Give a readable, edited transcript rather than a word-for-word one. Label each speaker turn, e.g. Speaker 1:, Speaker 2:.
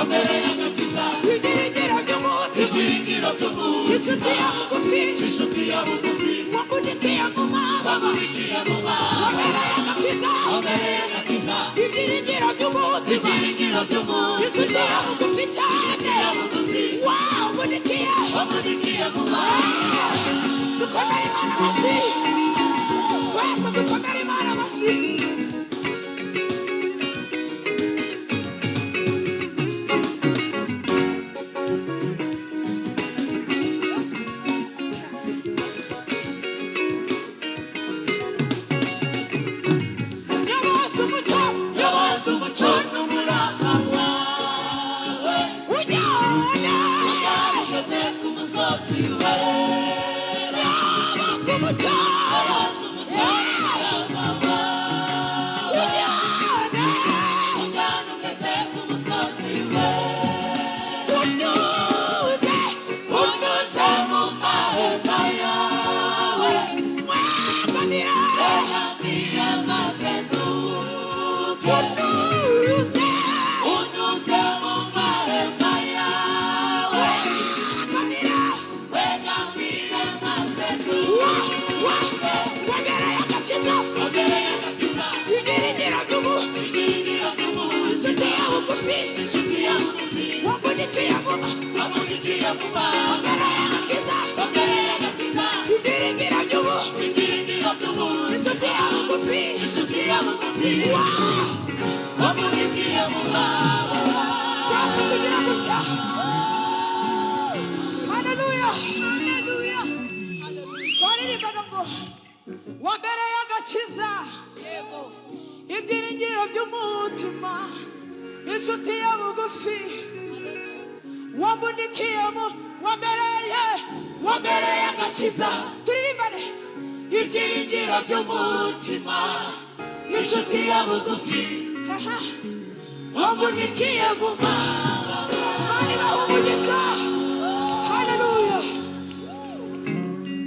Speaker 1: wambereye agakiza
Speaker 2: ibyiringiro by'umutima
Speaker 1: ibyiringiro by'umutima
Speaker 2: inshuti ya bugufi
Speaker 1: inshuti ya bugufi
Speaker 2: wamurikiye mu mama
Speaker 1: wamurikiye mu mama
Speaker 2: wambereye agakiza
Speaker 1: wambereye agakiza
Speaker 2: ibyiringiro by'umutima
Speaker 1: ibyiringiro by'umutima
Speaker 2: inshuti ya bugufi cyane
Speaker 1: inshuti ya bugufi
Speaker 2: wamurikiye mu mama dukomere Imana amashyi twese dukomere Imana amashyi Hallelujah. Hallelujah. Wambereye agakiza ibyiringiro by'umutima inshuti ya bugufi wambundikiyemo wambereye agakiza turirimbane ibyiringiro by'umutima inshuti ya bugufi wambundikiyemo mama bari bahumugisha